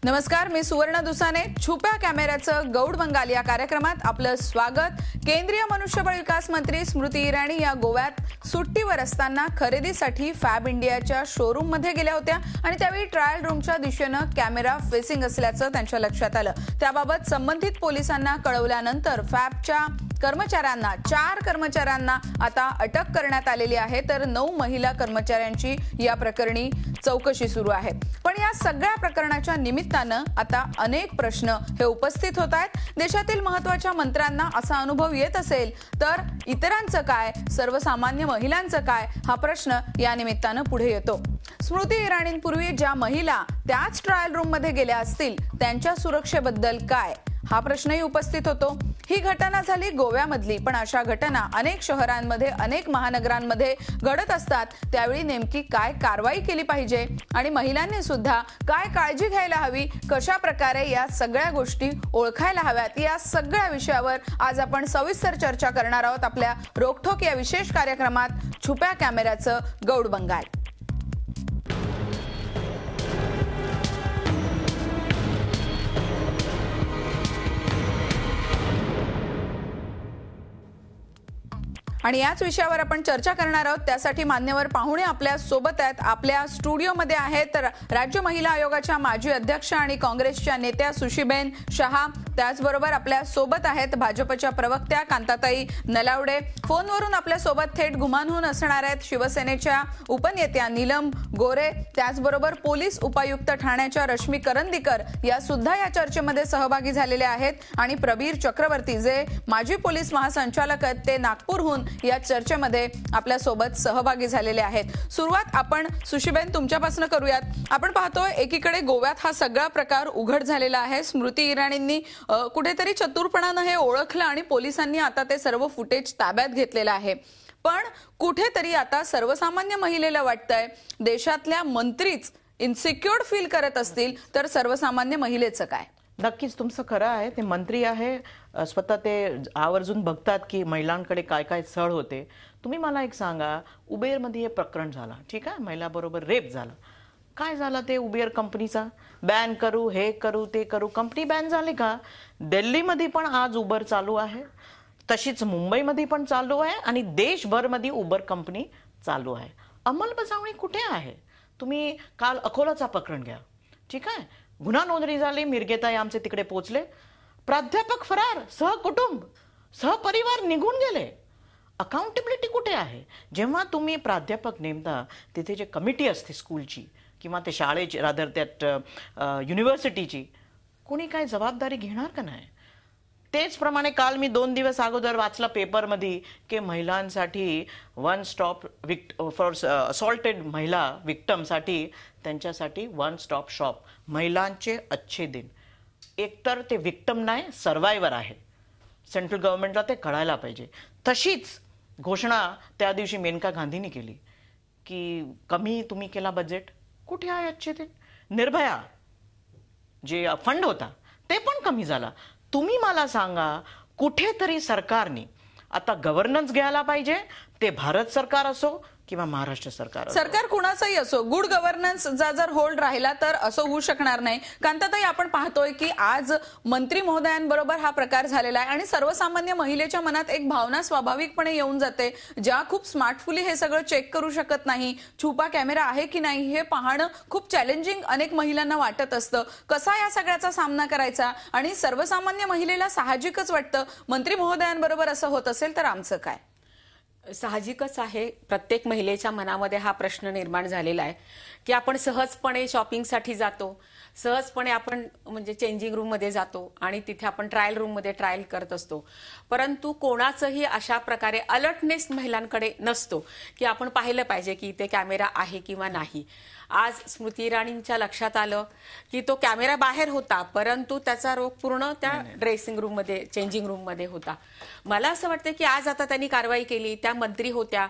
नमस्कार, मी सुवर्ण दुसाने. छुप्या कॅमेऱ्याचं गौड बंगाल या कार्यक्रमात आपलं स्वागत. केंद्रीय मनुष्यबळ विकास मंत्री स्मृती इराणी या गोव्यात सुट्टीवर असताना खरेदीसाठी फॅब इंडियाच्या शोरूम मध्ये गेल्या होत्या आणि त्यावेळी ट्रायल रूमच्या दिशेनं कॅमेरा फेसिंग असल्याचं त्यांच्या लक्षात आलं. त्याबाबत संबंधित पोलिसांना कळवल्यानंतर फॅबच्या कर्मचाऱ्यांना 4 कर्मचाऱ्यांना आता अटक करण्यात आलेली आहे, तर 9 महिला कर्मचाऱ्यांची या प्रकरणी चौकशी सुरू आहे. पण या सगळ्या प्रकरणाच्या निमित्तानं आता अनेक प्रश्न हे उपस्थित होत आहेत. देशातील महत्त्वाच्या मंत्र्यांना असा अनुभव येत असेल तर इतरांचं काय, सर्वसामान्य महिलांचं काय, हा प्रश्न या निमित्तानं पुढे येतो. स्मृती इराणींपूर्वी ज्या महिला त्याच ट्रायल रूम मध्ये गेल्या असतील त्यांच्या सुरक्षेबद्दल काय, हा प्रश्नही उपस्थित होतो. ही घटना झाली गोव्यामधली, पण अशा घटना अनेक शहरांमध्ये, अनेक महानगरांमध्ये घडत असतात. त्यावेळी नेमकी काय कारवाई केली पाहिजे आणि महिलांनी सुद्धा काय काळजी घ्यायला हवी, कशा प्रकारे या सगळ्या गोष्टी ओळखायला हव्यात, या सगळ्या विषयावर आज आपण सविस्तर चर्चा करणार आहोत आपल्या रोकठोक या विशेष कार्यक्रमात छुप्या कॅमेऱ्याचं गौड बंगाल. आणि याच विषयावर आपण चर्चा करणार आहोत. त्यासाठी मान्यवर पाहुणे आपल्या सोबत आहेत. आपल्या स्टुडिओमध्ये आहेत राज्य महिला आयोगाच्या माजी अध्यक्ष आणि काँग्रेसच्या नेत्या सुशीबेन शहा. त्याचबरोबर आपल्या सोबत आहेत भाजपच्या प्रवक्त्या कांताताई नलावडे. फोनवरून आपल्या सोबत थेट घुमानहून असणार आहेत शिवसेनेच्या उपनेत्या नीलम गोरे. त्याचबरोबर पोलीस उपायुक्त ठाण्याच्या रश्मी करंदीकर या सुद्धा या चर्चेमध्ये सहभागी झालेले आहेत. आणि प्रबीर चक्रवर्ती जे माजी पोलीस महासंचालक आहेत, ते नागपूरहून या चर्चेमध्ये आपल्या सोबत सहभागी झालेले आहेत. सुरुवात आपण सुशीबेन तुमच्यापासून करूयात. आपण पाहतोय एकीकडे गोव्यात हा सगळा प्रकार उघड झालेला आहे. स्मृती इराणींनी कुठेतरी चतुरपणानं हे ओळखलं आणि पोलिसांनी आता ते सर्व फुटेज ताब्यात घेतलेलं आहे. पण कुठेतरी आता सर्वसामान्य महिलेला वाटतंय देशातल्या मंत्रीच इन्सिक्युअर्ड फील करत असतील तर सर्वसामान्य महिलेचं काय? नक्कीच तुमचं खरं आहे. ते मंत्री आहे, स्वतः ते आवर्जून बघतात की महिलांकडे काय काय छळ होते. तुम्ही मला एक सांगा, उबेरमध्ये हे प्रकरण झालं, ठीक आहे, महिलाबरोबर रेप झाला. काय झालं ते उबेर कंपनीचा? बॅन करू, हे करू, ते करू, कंपनी बॅन झाली का? दिल्लीमध्ये पण आज उबर चालू आहे, तशीच मुंबईमध्ये पण चालू आहे आणि देशभरमध्ये उबर कंपनी चालू आहे. अंमलबजावणी कुठे आहे? तुम्ही काल अकोलाचा प्रकरण घ्या, ठीक आहे, गुन्हा नोंदणी झाली, मिरगेताई आमचे तिकडे पोहोचले, प्राध्यापक फरार, सहकुटुंब सहपरिवार निघून गेले. अकाउंटेबिलिटी कुठे आहे? जेव्हा तुम्ही प्राध्यापक नेमता तिथे जे कमिटी असते स्कूलची किंवा ते शाळेची, रादर त्यात युनिव्हर्सिटीची, कोणी काय जबाबदारी घेणार का नाही? तेचप्रमाणे काल मी 2 दिवस अगोदर वाचला पेपरमध्ये की महिलांसाठी वन स्टॉप फॉर असॉल्टेड महिला विक्टमसाठी त्यांच्यासाठी वन स्टॉप शॉप, महिलांचे अच्छे दिन. एकतर ते विक्टम नाही, सर्वायवर आहे. सेंट्रल गव्हर्नमेंटला ते कळायला पाहिजे. तशीच घोषणा त्या दिवशी मेनका गांधींनी केली की कमी तुम्ही केला बजेट. कुठे आहे अच्छे दिन? निर्भया जे फंड होता ते पण कमी झाला. तुम्ही मला सांगा, कुठेतरी सरकारने आता गव्हर्नन्स घ्यायला पाहिजे. ते भारत सरकार असो किंवा महाराष्ट्र सरकार, सरकार कुणाचंही असो, गुड गव्हर्नन्सचा जर होल्ड राहिला तर असं होऊ शकणार नाही. कांताताई, आपण पाहतोय की आज मंत्री महोदयांबरोबर हा प्रकार झालेला आहे आणि सर्वसामान्य महिलेच्या मनात एक भावना स्वाभाविकपणे येऊन जाते, ज्या खूप स्मार्टफुली हे सगळं चेक करू शकत नाही, छुपा कॅमेरा आहे की नाही हे पाहणं खूप चॅलेंजिंग अनेक महिलांना वाटत असतं. कसा या सगळ्याचा सामना करायचा? आणि सर्वसामान्य महिलेला साहजिकच वाटतं मंत्री महोदयांबरोबर असं होत असेल तर आमचं काय? साहजिकच आहे, प्रत्येक महिलेच्या मनामध्ये हा प्रश्न निर्माण झालेला आहे की आपण सहजपणे शॉपिंगसाठी जातो, सहजपणे आपण म्हणजे चेंजिंग रूम मध्ये जातो आणि तिथे आपण ट्रायल रूम मध्ये ट्रायल करत असतो. परंतु कोणाचंही अशा प्रकारे अलर्टनेस महिलांकडे नसतो की आपण पाहिलं पाहिजे की इथे कॅमेरा आहे किंवा नाही. आज स्मृती इराणींच्या लक्षात आलं की तो कॅमेरा बाहेर होता, परंतु त्याचा रोग पूर्ण त्या ड्रेसिंग रूम मध्ये, चेंजिंग रूम मध्ये होता. मला असं वाटतं की आज आता त्यांनी कारवाई केली, त्या मंत्री होत्या,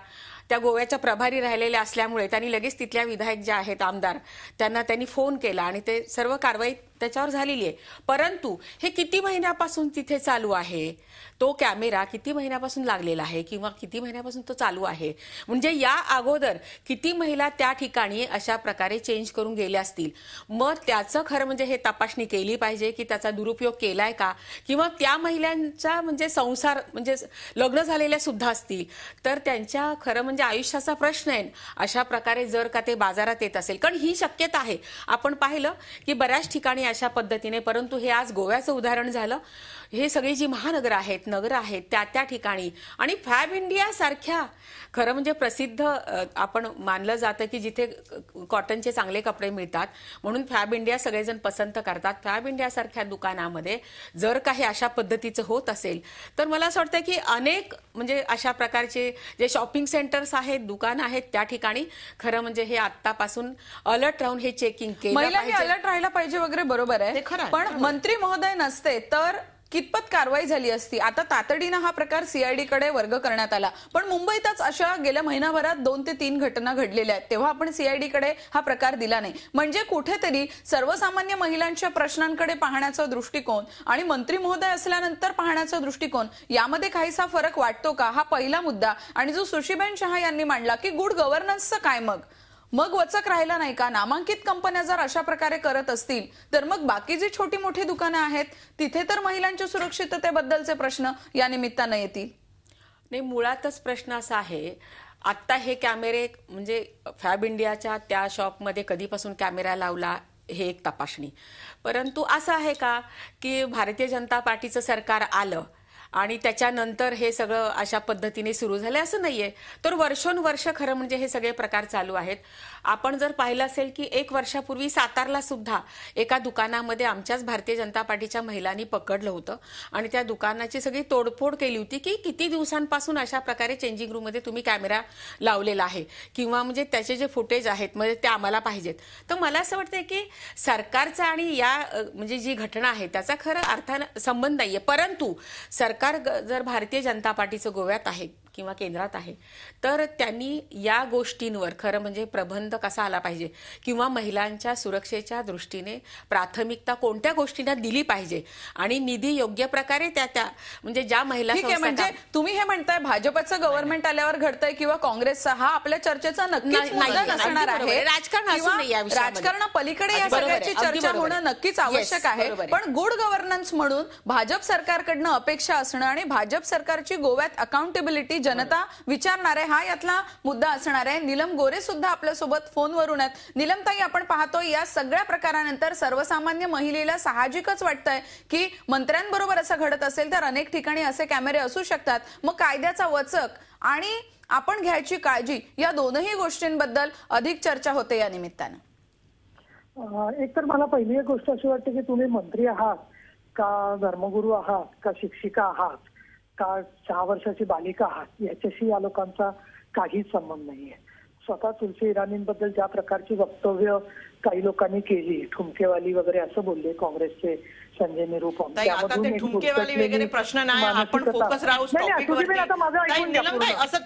त्या गोव्याच्या प्रभारी राहिलेल्या असल्यामुळे त्यांनी लगेच तिथल्या विधायक जे आहेत आमदार त्यांना त्यांनी फोन केला आणि ते सर्व कारवाई त्याच्यावर झालेली आहे. परंतु हे किती महिन्यापासून तिथे चालू आहे, तो कॅमेरा किती महिन्यापासून लागलेला आहे किंवा किती महिन्यापासून तो चालू आहे, म्हणजे या अगोदर किती महिला त्या ठिकाणी अशा प्रकारे चेंज करून गेल्या असतील, मग त्याचं खरं म्हणजे हे तपासणी केली पाहिजे की त्याचा दुरुपयोग केलाय का, किंवा त्या महिलांचा म्हणजे संसार म्हणजे लग्न झालेल्या सुद्धा असतील तर त्यांच्या खरं म्हणजे आयुष्याचा प्रश्न आहे अशा प्रकारे जर का ते बाजारात येत असेल. कारण ही शक्यता आहे. आपण पाहिलं की बऱ्याच ठिकाणी अशा पद्धतीने, परंतु हे आज गोव्याचं उदाहरण झालं. हे सगळी जी महानगर आहेत, नगर आहेत, त्या ठिकाणी आणि फॅब इंडिया सारख्या खरं म्हणजे प्रसिद्ध आपण मानलं जातं की जिथे कॉटनचे चांगले कपडे मिळतात म्हणून फॅब इंडिया सगळेजण पसंत करतात. फॅब इंडिया सारख्या दुकानामध्ये जर काही अशा पद्धतीचं होत असेल तर मला असं वाटतं की अनेक म्हणजे अशा प्रकारचे जे शॉपिंग सेंटर्स आहेत, दुकान आहेत, त्या ठिकाणी खरं म्हणजे हे आतापासून अलर्ट राहून हे चेकिंग केलं महिलांनी अलर्ट राहायला पाहिजे वगैरे, बरोबर आहे. पण मंत्री महोदय नसते तर कितपत कारवाई झाली असती. आता तातडीनं हा प्रकार सीआयडी कडे वर्ग करण्यात आला, पण मुंबईतच अशा गेल्या महिनाभरात 2 ते 3 घटना घडलेल्या आहेत, तेव्हा आपण सीआयडी कडे हा प्रकार दिला नाही. म्हणजे कुठेतरी सर्वसामान्य महिलांच्या प्रश्नांकडे पाहण्याचा दृष्टिकोन आणि मंत्री महोदय असल्यानंतर पाहण्याचा दृष्टिकोन यामध्ये काहीसा फरक वाटतो का, हा पहिला मुद्दा. आणि जो सुशीबेन शहा यांनी मांडला की गुड गव्हर्नन्सचं काय, मग वचक राहिला नाही का. नामांकित कंपन्या जर अशा प्रकारे करत असतील तर मग बाकी जी छोटी मोठी दुकानं आहेत तिथे तर महिलांच्या सुरक्षिततेबद्दलचे प्रश्न या निमित्तानं येतील. नाही, मुळातच प्रश्न असा आहे, आता हे कॅमेरे म्हणजे फॅब इंडियाच्या त्या शॉपमध्ये कधीपासून कॅमेरा लावला हे एक तपासणी. परंतु असं आहे का की भारतीय जनता पार्टीचं सरकार आलं आणि त्याच्यानंतर हे सगळं अशा पद्धतीने सुरू झाले असं नाहीये. तर वर्षोनवर्ष खरं म्हणजे हे सगळे प्रकार चालू आहेत. आपण जर पाहिलं असेल की 1 वर्षापूर्वी सातारला सुद्धा एका दुकानामध्ये आमच्याच भारतीय जनता पार्टीच्या महिलांनी पकडलं होतं आणि त्या दुकानाची सगळी तोडफोड केली होती की किती दिवसांपासून अशा प्रकारे चेंजिंग रूममध्ये तुम्ही कॅमेरा लावलेला आहे किंवा म्हणजे त्याचे जे फुटेज आहेत म्हणजे ते आम्हाला पाहिजेत. तर मला असं वाटतंय की सरकारचा आणि या म्हणजे जी घटना आहे त्याचा खरं अर्थानं संबंध नाहीये. परंतु सरकार जर भारतीय जनता पार्टीचं गोव्यात आहे किंवा केंद्रात आहे तर त्यांनी या गोष्टींवर खरं म्हणजे प्रबंध कसा आला पाहिजे किंवा महिलांच्या सुरक्षेच्या दृष्टीने प्राथमिकता कोणत्या गोष्टींना दिली पाहिजे आणि निधी योग्य प्रकारे त्या म्हणजे ज्या महिला. म्हणजे तुम्ही हे म्हणताय भाजपचं गव्हर्नमेंट आल्यावर घडतंय किंवा काँग्रेसचा, हा आपल्या चर्चेचा नक्कीच मुद्दा नसणार आहे. राजकारणापलीकडे या सगळ्याची चर्चा होणं नक्कीच आवश्यक आहे. पण गुड गव्हर्नन्स म्हणून भाजप सरकारकडनं अपेक्षा असणं आणि भाजप सरकारची गोव्यात अकाउंटेबिलिटी जनता विचारणार आहे, हा यातला मुद्दा असणार आहे. नीलम गोरे सुद्धा आपल्यासोबत फोनवरून आहेत. नीलमताई, आपण पाहतोय या सगळ्या प्रकारानंतर सर्वसामान्य महिलेला साहजिकच वाटतंय की मंत्र्यांबरोबर असं घडत असेल तर अनेक ठिकाणी असे कॅमेरे असू शकतात. मग कायद्याचा वचक आणि आपण घ्यायची काळजी या दोनही गोष्टींबद्दल अधिक चर्चा होते या निमित्तानं. एक तर मला पहिली एक गोष्ट अशी वाटते की तुम्ही मंत्री आहात का धर्मगुरू आहात का शिक्षिका आहात का 6 वर्षाची बालिका आहात याच्याशी या लोकांचा काहीच संबंध नाहीये. स्वतः तुलसी इराणींबद्दल ज्या प्रकारची वक्तव्य काही लोकांनी केली, ठुमकेवाली वगैरे असं बोलले काँग्रेसचे संजय निरुपम, ठुमकेवाली वगैरे प्रश्न नाही. आपण फोकस राहू असं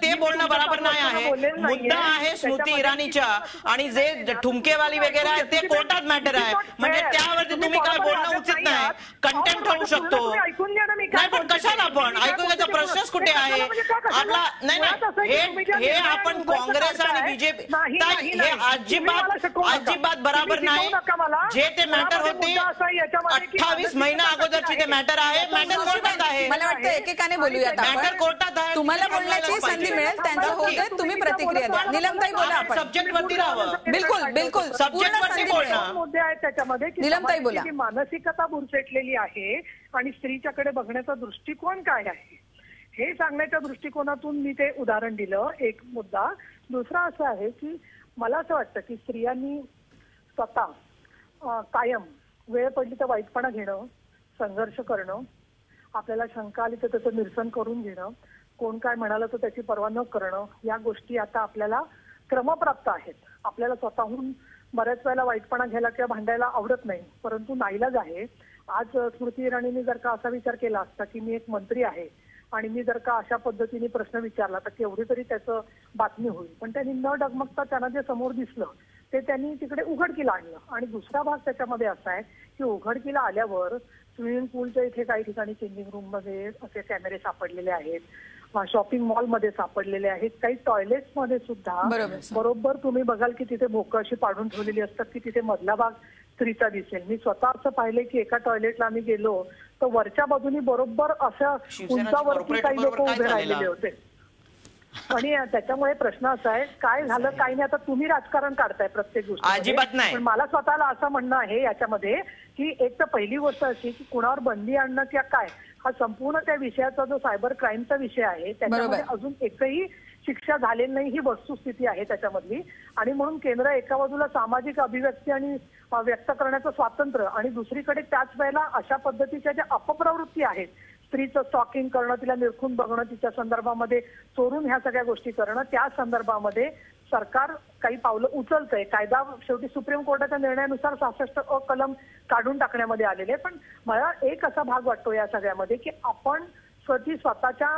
ते बोलणं बरोबर नाही आहे. मुद्दा आहे स्मृती इराणीच्या आणि जे ठुमकेवाली वगैरे आहे ते कोर्टात मॅटर आहे. म्हणजे त्यावरती तुम्ही काय बोलणं उचित नाही. कंटेम्प्ट होऊ शकतो. नाही पण कशाला आपण ऐकून घ्यायचा प्रश्नच कुठे आहे आपला. नाही हे आपण काँग्रेस आणि बीजेपी हे अजिबात बरोबर नाही. जे ते मॅटर होते 28 महिना अगोदरची ते मॅटर आहे. मॅटर कोर्टात आहे. मला वाटतं एकेकाने बोलूयात. मॅटर कोर्टात आहे. तुम्हाला बोलण्याची संधी मिळेल, त्यांचं होऊ दे, तुम्ही प्रतिक्रिया द्या. नीलमताई बोला. आपण सब्जेक्ट वरती राहावं. बिलकुल सब्जेक्ट वरती बोलणं. मुद्दे आहेत त्याच्यामध्ये की नीलमताई बोला. मानसिकता बुरसटलेली आहे आणि स्त्रीच्याकडे बघण्याचा दृष्टिकोन काय आहे हे सांगण्याच्या दृष्टिकोनातून मी ते उदाहरण दिलं. एक मुद्दा. दुसरा असा आहे की मला असं वाटतं की स्त्रियांनी स्वतः कायम वेळ पडली तर वाईटपणा घेणं, संघर्ष करणं, आपल्याला शंका आली तर त्याचं निरसन करून घेणं, कोण काय म्हणालं तर त्याची पर्वा न करणं, या गोष्टी आता आपल्याला क्रमप्राप्त आहेत. आपल्याला स्वतःहून बऱ्याच वेळेला वाईटपणा घ्यायला किंवा भांडायला आवडत नाही, परंतु नाईलाज आहे. आज स्मृती इराणींनी जर का असा विचार केला असता की मी एक मंत्री आहे आणि मी जर का अशा पद्धतीने प्रश्न विचारला तर केवढी तरी त्याचं बातमी होईल. पण त्यांनी न डगमगता त्यांना जे समोर दिसलं ते त्यांनी तिकडे उघडकीला आणलं. आणि दुसरा भाग त्याच्यामध्ये असा आहे की उघडकीला आल्यावर स्विमिंग पूलच्या इथे काही ठिकाणी चेंजिंग रूम मध्ये असे कॅमेरे सापडलेले आहेत, शॉपिंग मॉलमध्ये सापडलेले आहेत, काही टॉयलेट्समध्ये सुद्धा बरोबर तुम्ही बघाल की तिथे भोकं अशी पाडून ठेवलेली असतात की तिथे मधला भाग स्त्रीचा दिसेल. मी स्वतः असं पाहिलंय की एका टॉयलेटला आम्ही गेलो तर वरच्या बाजूनी बरोबर असं उंचावरती काही लोक उभे राहिलेले होते. आणि त्याच्यामुळे प्रश्न असा आहे काय झालं काय नाही. आता तुम्ही राजकारण काढताय प्रत्येक गोष्टी, पण मला स्वतःला असं म्हणणं आहे याच्यामध्ये की एक तर पहिली गोष्ट अशी की कुणावर बंदी आणणं किंवा काय हा संपूर्ण त्या विषयाचा जो सायबर क्राईमचा विषय आहे त्याच्यामध्ये अजून एकही शिक्षा झालेली नाही ही वस्तुस्थिती आहे त्याच्यामधली. आणि म्हणून केंद्र एका बाजूला सामाजिक अभिव्यक्ती आणि व्यक्त करण्याचं स्वातंत्र्य आणि दुसरीकडे त्याच वेळेला अशा पद्धतीच्या ज्या अपप्रवृत्ती आहेत, स्त्रीचं स्टॉकिंग करणं, तिला निरखून बघणं, तिच्या संदर्भामध्ये चोरून ह्या सगळ्या गोष्टी करणं, त्या संदर्भामध्ये सरकार काही पावलं उचलतंय. कायदा शेवटी सुप्रीम कोर्टाच्या निर्णयानुसार 66 कलम काढून टाकण्यामध्ये आलेले. पण मला एक असा भाग वाटतो या सगळ्यामध्ये की आपण स्वतःच्या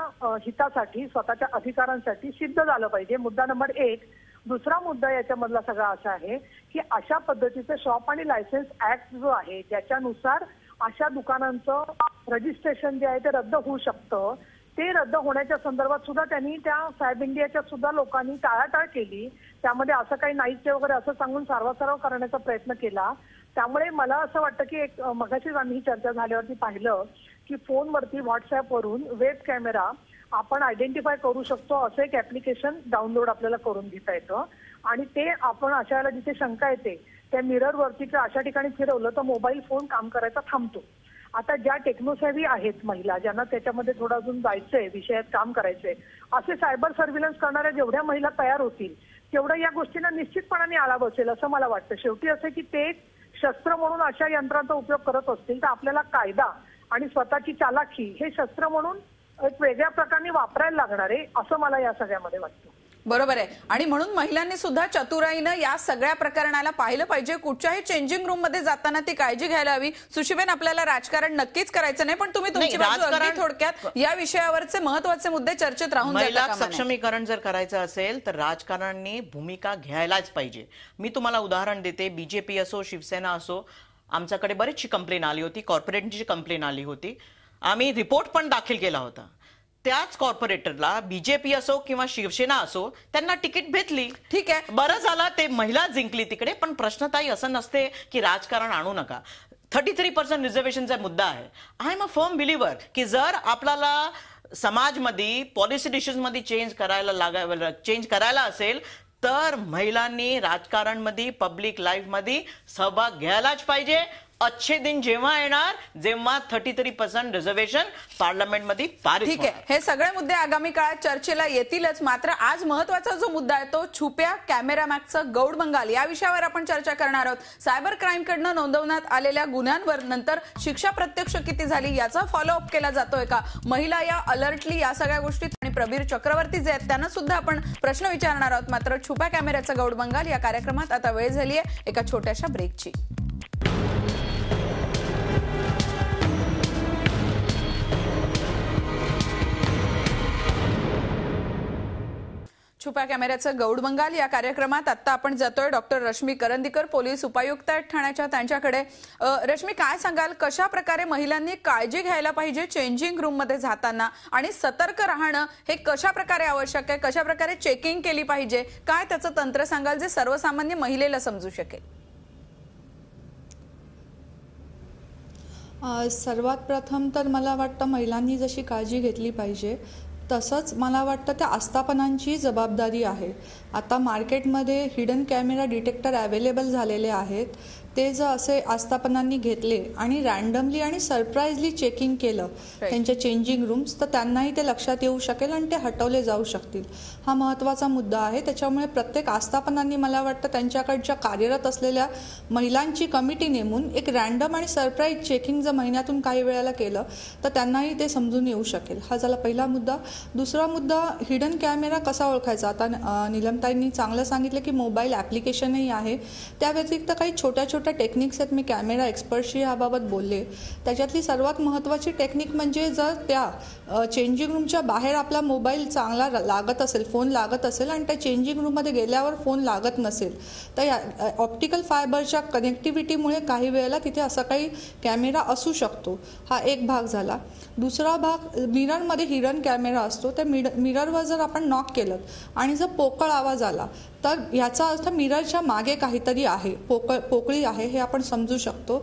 हितासाठी स्वतःच्या अधिकारांसाठी सिद्ध झालं पाहिजे, मुद्दा नंबर 1. दुसरा मुद्दा याच्यामधला सगळा असा आहे की अशा पद्धतीचं शॉप आणि लायसन्स ऍक्ट जो आहे त्याच्यानुसार अशा दुकानांचं रजिस्ट्रेशन जे आहे ते रद्द होऊ शकतं. ते रद्द होण्याच्या संदर्भात सुद्धा त्यांनी त्या फॅब इंडियाच्या सुद्धा लोकांनी टाळाटाळ केली. त्यामध्ये असं काही नाहीच वगैरे असं सांगून सारवासारव करण्याचा प्रयत्न केला. त्यामुळे मला असं वाटतं की एक मगाशीच आम्ही चर्चा झाल्यावरती पाहिलं की फोनवरती व्हॉट्सअपवरून वेब कॅमेरा आपण आयडेंटिफाय करू शकतो असं एक ऍप्लिकेशन डाउनलोड आपल्याला करून घेता येतं. आणि ते आपण अशा वेळेला जिथे शंका येते त्या मिररवरती किंवा अशा ठिकाणी फिरवलं तर मोबाईल फोन काम करायचा थांबतो. आता ज्या टेक्नोसेव्ही आहेत महिला ज्यांना त्याच्यामध्ये थोडं अजून जायचंय, विषयात काम करायचंय, असे सायबर सर्व्हिलन्स करणाऱ्या जेवढ्या महिला तयार होतील तेवढ्या या गोष्टींना निश्चितपणाने आळा बसेल असं मला वाटतं. शेवटी असं की ते शस्त्र म्हणून अशा यंत्रांचा उपयोग करत असतील तर आपल्याला कायदा आणि स्वतःची चालाखी हे शस्त्र म्हणून एक वेगळ्या प्रकारे वापरायला लागणार आहे असं मला या सगळ्यामध्ये वाटतं. बरोबर आहे. आणि म्हणून महिलांनी सुद्धा चतुराईनं या सगळ्या प्रकरणाला पाहिलं पाहिजे. कुठच्याही चेंजिंग रूम मध्ये जाताना ती काळजी घ्यायला हवी. सुशीबेन, आपल्याला राजकारण नक्कीच करायचं नाही, पण तुम्ही तुमची बाजू अगदी थोडक्यात या विषयावरचे महत्त्वाचे मुद्दे चर्चेत राहून महिला सक्षमीकरण जर करायचं असेल तर राजकारण्यांनी भूमिका घ्यायलाच पाहिजे. मी तुम्हाला उदाहरण देते. बीजेपी असो, शिवसेना असो, आमच्याकडे बरीचशी कंप्लेन आली होती, कॉर्पोरेटची कंप्लेन आली होती. आम्ही रिपोर्ट पण दाखल केला होता. त्याच कॉर्पोरेटरला बीजेपी असो किंवा शिवसेना असो त्यांना तिकीट भेटली. ठीक आहे, बरं झालं ते महिला जिंकली तिकडे. पण प्रश्नताई असं नसते की राजकारण आणू नका. 33% रिझर्वेशनचा मुद्दा आहे. आय एम अ फर्म बिलिव्हर की जर आपल्याला समाजमध्ये पॉलिसी डिसिजन मध्ये चेंज करायला असेल तर महिलांनी राजकारणमध्ये पब्लिक लाईफ मध्ये सहभाग घ्यायलाच पाहिजे. अच्छे दिन जेव्हा येणार जेव्हा 33% रिझर्वेशन पार्लमेंटमध्ये पारित ठीक आहे. हे सगळे मुद्दे आगामी काळात चर्चेला येतीलच. मात्र आज महत्वाचा जो मुद्दा आहे तो छुप्या कॅमेरा मागचं गौड बंगाल या विषयावर आपण चर्चा करणार आहोत. सायबर क्राईमकडनं नोंदवण्यात आलेल्या गुन्ह्यांवर नंतर शिक्षा प्रत्यक्ष किती झाली याचा फॉलोअप केला जातोय का, महिला या अलर्टली या सगळ्या गोष्टीत, आणि प्रबीर चक्रवर्ती जे आहेत त्यांना सुद्धा आपण प्रश्न विचारणार आहोत. मात्र छुप्या कॅमेऱ्याचं गौड बंगाल या कार्यक्रमात आता वेळ झाली आहे एका छोट्याशा ब्रेकची. छुप्या कॅमेऱ्याचं गौड बंगाल या कार्यक्रमात आता आपण जातोय डॉक्टर रश्मी करंदीकर, पोलीस उपायुक्त आहेत ठाण्याच्या, त्यांच्याकडे. रश्मी, काय सांगाल, कशा प्रकारे महिलांनी काळजी घ्यायला पाहिजे चेंजिंग रूम मध्ये जाताना, आणि सतर्क राहणं हे कशा प्रकारे आवश्यक आहे, कशा प्रकारे चेकिंग केली पाहिजे, काय त्याचं तंत्र सांगाल जे सर्वसामान्य महिलेला समजू शकेल? सर्वात प्रथम तर मला वाटतं महिलांनी जशी काळजी घेतली पाहिजे तसंच मला वाटतं त्या आस्थापनांची जबाबदारी आहे. आता मार्केटमध्ये हिडन कॅमेरा डिटेक्टर अवेलेबल झालेले आहेत. ते जर असे आस्थापनांनी घेतले आणि रॅन्डमली आणि सरप्राईजली चेकिंग केलं त्यांच्या चेंजिंग रूम्स तर त्यांनाही ते लक्षात येऊ शकेल आणि ते हटवले जाऊ शकतील. हा महत्त्वाचा मुद्दा आहे. त्याच्यामुळे प्रत्येक आस्थापनांनी मला वाटतं त्यांच्याकडच्या कार्यरत असलेल्या महिलांची कमिटी नेमून एक रॅन्डम आणि सरप्राईज चेकिंग जर महिन्यातून काही वेळेला केलं तर त्यांनाही ते समजून येऊ शकेल. हा झाला पहिला मुद्दा. दुसरा मुद्दा हिडन कॅमेरा कसा ओळखायचा. आता नीलमताईंनी चांगलं सांगितलं की मोबाईल ॲप्लिकेशनही आहे. त्या व्यतिरिक्त काही छोट्या छोट्या टेक्निक्स आहेत. मी कॅमेरा एक्सपर्टशी याबाबत बोलले. त्याच्यातली सर्वात महत्त्वाची टेक्निक म्हणजे जर त्या चेंजिंग रूमच्या बाहेर आपला मोबाईल चांगला लागत असेल, फोन लागत असेल आणि त्या चेंजिंग रूममध्ये गेल्यावर फोन लागत नसेल तर या ऑप्टिकल फायबरच्या कनेक्टिव्हिटीमुळे काही वेळेला तिथे असा काही कॅमेरा असू शकतो. हा एक भाग झाला. दुसरा भाग मिररमध्ये हिडन कॅमेरा असतो. त्या मिररवर जर आपण नॉक केलं आणि जर पोकळ आवाज आला तर याचा अर्थ मिररच्या मागे काहीतरी आहे, पोकळी आहे हे आपण समजू शकतो.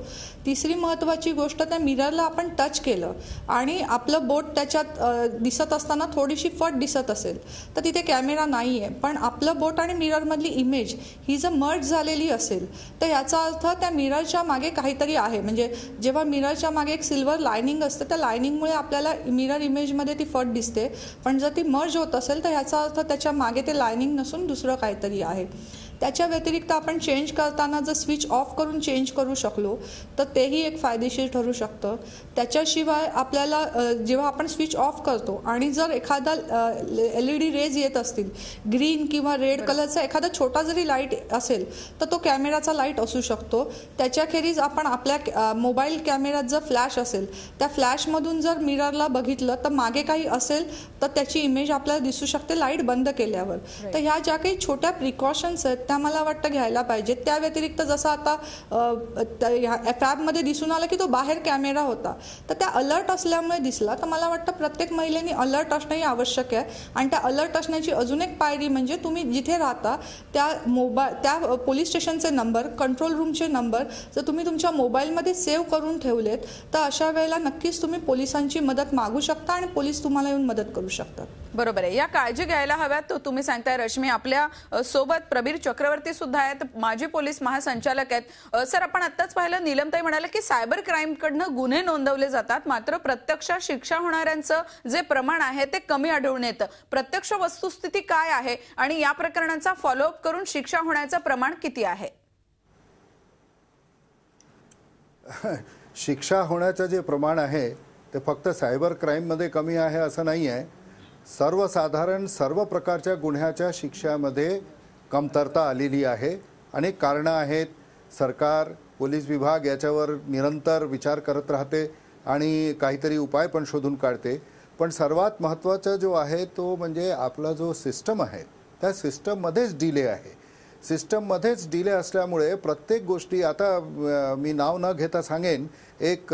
तिसरी महत्त्वाची गोष्ट, त्या मिररला आपण टच केलं आणि आपलं बोट त्याच्यात दिसत असताना थोडीशी फट दिसत असेल तर तिथे कॅमेरा नाही आहे. पण आपलं बोट आणि मिररमधली इमेज ही जर मर्ज झालेली असेल तर याचा अर्थ त्या मिररच्या मागे काहीतरी आहे. म्हणजे जेव्हा मिररच्या मागे एक सिल्वर लायनिंग असते त्या लायनिंगमुळे आपल्याला मिरर इमेजमध्ये ती फट दिसते. पण जर ती मर्ज होत असेल तर याचा अर्थ त्याच्या मागे ते लायनिंग नसून दुसरं काहीतरी आहे. त्याच्या व्यतिरिक्त आपण चेंज करताना जर स्विच ऑफ करून चेंज करू शकलो तर तेही एक फायदेशीर ठरू शकतं. त्याच्याशिवाय आपल्याला जेव्हा आपण स्विच ऑफ करतो आणि जर एखादा LED रेज येत असतील, ग्रीन किंवा रेड कलरचा एखादा छोटा जरी लाईट असेल तर तो कॅमेराचा लाईट असू शकतो. त्याच्याखेरीज आपण आपल्या मोबाईल कॅमेऱ्यात जर फ्लॅश असेल त्या फ्लॅशमधून जर मिररला बघितलं तर मागे काही असेल तर त्याची इमेज आपल्याला दिसू शकते लाईट बंद केल्यावर. तर ह्या ज्या काही छोट्या प्रिकॉशन्स आहेत त्या मला वाटतं घ्यायला पाहिजेत. त्या व्यतिरिक्त जसं आता फॅबमध्ये दिसून आलं की तो बाहेर कॅमेरा होता तर त्या अलर्ट असल्यामुळे दिसला. तर मला वाटतं प्रत्येक महिलेने अलर्ट असणंही आवश्यक आहे. आणि त्या अलर्ट असण्याची अजून एक पायरी म्हणजे तुम्ही जिथे राहता त्या पोलीस स्टेशनचे नंबर, कंट्रोल रूमचे नंबर जर तुम्ही तुमच्या मोबाईलमध्ये सेव्ह करून ठेवलेत तर अशा वेळेला नक्कीच तुम्ही पोलिसांची मदत मागू शकता आणि पोलीस तुम्हाला येऊन मदत करू शकतात. बरोबर आहे. या काळजी घ्यायला हव्यात. तुम्ही सांगताय रश्मी. आपल्या सोबत प्रबीर चक्रवर्ती सुद्धा आहेत, माजी पोलीस महासंचालक आहेत. सर, आपण आत्ताच पाहिलं, नीलमताई म्हणाले की सायबर क्राईम कडनं गुन्हे नोंदवले जातात मात्र प्रत्यक्ष शिक्षा होणाऱ्यांचं जे प्रमाण आहे ते कमी आढळून येतं. प्रत्यक्ष वस्तुस्थिती काय आहे आणि या प्रकरणांचा फॉलोअप करून शिक्षा होण्याचं प्रमाण किती आहे? शिक्षा होण्याचं जे प्रमाण आहे ते फक्त सायबर क्राईममध्ये कमी आहे असं नाही आहे. सर्वसाधारण सर्व प्रकारच्या गुन्ह्याच्या शिक्षामध्ये कमतरता आलेली आहे. अनेक कारणं आहेत. सरकार, पोलीस विभाग याच्यावर निरंतर विचार करत राहते आणि काहीतरी उपाय पण शोधून काढते. पण सर्वात महत्त्वाचा जो आहे तो म्हणजे आपला जो सिस्टम आहे त्या सिस्टममध्येच डिले आहे. सिस्टममध्येच डिले असल्यामुळे प्रत्येक गोष्टी, आता मी नाव न घेता सांगेन, एक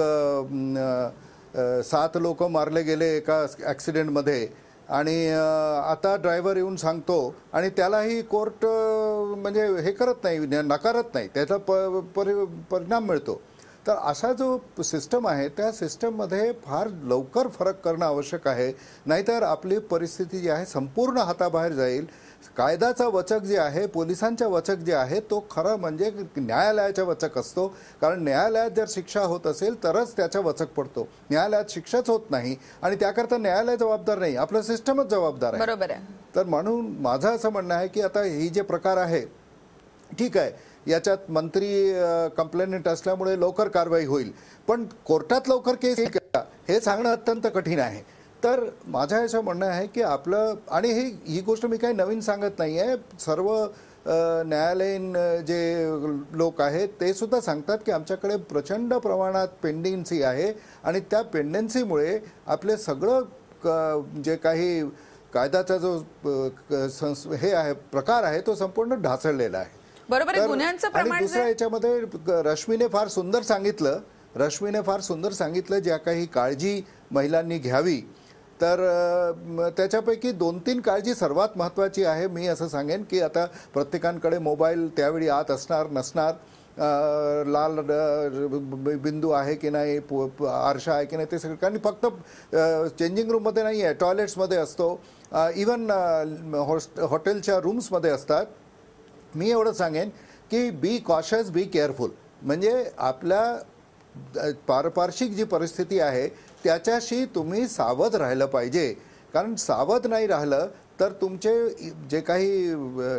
7 लोक मारले गेले एका ॲक्सिडेंटमध्ये आणि आता ड्रायव्हर येऊन सांगतो आणि त्यालाही कोर्ट म्हणजे हे करत नाही, नकारत नाही, त्याचा परिणाम मिळतो. तर असा जो सिस्टम आहे त्या सिस्टममध्ये फार लवकर फरक करणं आवश्यक आहे. नाहीतर आपली परिस्थिती जी आहे संपूर्ण हाताबाहेर जाईल. कायद्याचा वचक जे आहे, पोलिसांचा वचक जे आहे तो खरं म्हणजे न्यायालयाचा वचक असतो. कारण न्यायालयात जर शिक्षा होत असेल तरच त्याचा वचक पडतो. न्यायालयात शिक्षाच होत नाही आणि त्याकरता न्यायालय जबाबदार नाही, आपलं सिस्टमच जबाबदार आहे. बरोबर आहे. तर म्हणून माझं असं म्हणणं आहे की आता ही जे प्रकार आहे ठीक आहे, याच्यात मंत्री कंप्लेंट असल्यामुळे लवकर कारवाई होईल, पण कोर्टात लवकर केस येईल का हे सांगणं अत्यंत कठीण आहे. तर माझं असं म्हणणं आहे की आपलं, आणि ही गोष्ट मी काही नवीन सांगत नाही आहे, सर्व न्यायालयीन जे लोक आहेत ते सुद्धा सांगतात की आमच्याकडे प्रचंड प्रमाणात पेंडिंसी आहे आणि त्या पेंडन्सीमुळे आपले सगळं जे काही कायद्याचा जो हे आहे प्रकार आहे तो संपूर्ण ढासळलेला आहे. बरोबर आहे. गुन्ह्यांचं प्रमाण आणि दुसऱ्या याच्यामध्ये रश्मीने फार सुंदर सांगितलं ज्या काही काळजी महिलांनी घ्यावी. तर त्याच्यापैकी 2-3 काळजी सर्वात महत्त्वाची आहे. मी असं सांगेन की आता प्रत्येकांकडे मोबाईल त्यावेळी आत असणार नसणार, लाल बिंदू आहे की नाही, आरशा आहे की नाही, ते सगळं. कारण फक्त चेंजिंग रूममध्ये नाही आहे, टॉयलेट्समध्ये असतो, इवन हॉटेलच्या रूम्समध्ये असतात. मी एवढं सांगेन की बी कॉशियस, बी केअरफुल. म्हणजे आपल्या पारपार्श्विक जी परिस्थिती आहे त्याच्याशी तुम्ही सावध राहिलं पाहिजे. कारण सावध नाही राहिलं तर तुमचे जे काही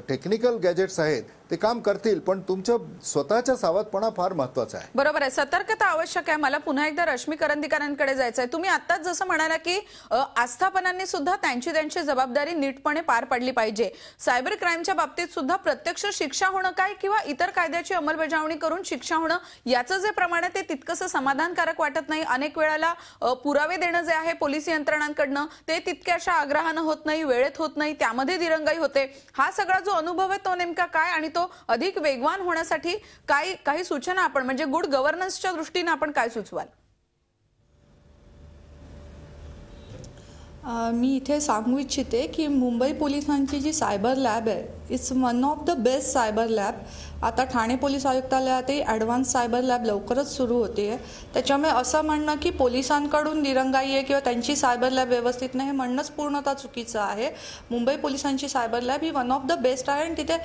टेक्निकल गॅजेट्स आहेत ते काम करतील, पण तुमच्या स्वतःचा सावधपणा फार महत्वाचा आहे. बरोबर आहे, सतर्कता आवश्यक आहे. मला पुन्हा एकदा रश्मी करंदीकरांकडे जायचं आहे. तुम्ही आत्ताच जसं म्हणाला की आस्थापनांनी सुद्धा त्यांची जबाबदारी नीटपणे पार पडली पाहिजे. सायबर क्राईमच्या बाबतीत सुद्धा प्रत्यक्ष शिक्षा होणं काय किंवा इतर कायद्याची अंमलबजावणी करून शिक्षा होणं याचं जे प्रमाण आहे ते तितकंसं समाधानकारक वाटत नाही. अनेक वेळेला पुरावे देणं जे आहे पोलीस यंत्रणांकडनं ते तितक्याशा आग्रहानं होत नाही, वेळेत होत नाही, त्यामध्ये दिरंगाई होते. हा सगळा जो अनुभव आहे तो नेमका काय आणि तो अधिक वेगवान होण्यासाठी काही सूचना आपण म्हणजे गुड गव्हर्नन्सच्या दृष्टीने आपण काय सुचवाल? मी इथे सांगू इच्छिते की मुंबई पोलिसांची जी सायबर लॅब आहे it's one of the best cyber lab. आता ठाणे पोलीस आयुक्तालयातही ॲडव्हान्स सायबर लॅब लवकरच सुरू होते आहे. त्याच्यामुळे असं म्हणणं की पोलिसांकडून दिरंगाई आहे किंवा त्यांची सायबर लॅब व्यवस्थित नाही हे म्हणणंच पूर्णतः चुकीचं आहे. मुंबई पोलिसांची cyber lab he one of the best आहे आणि तिथे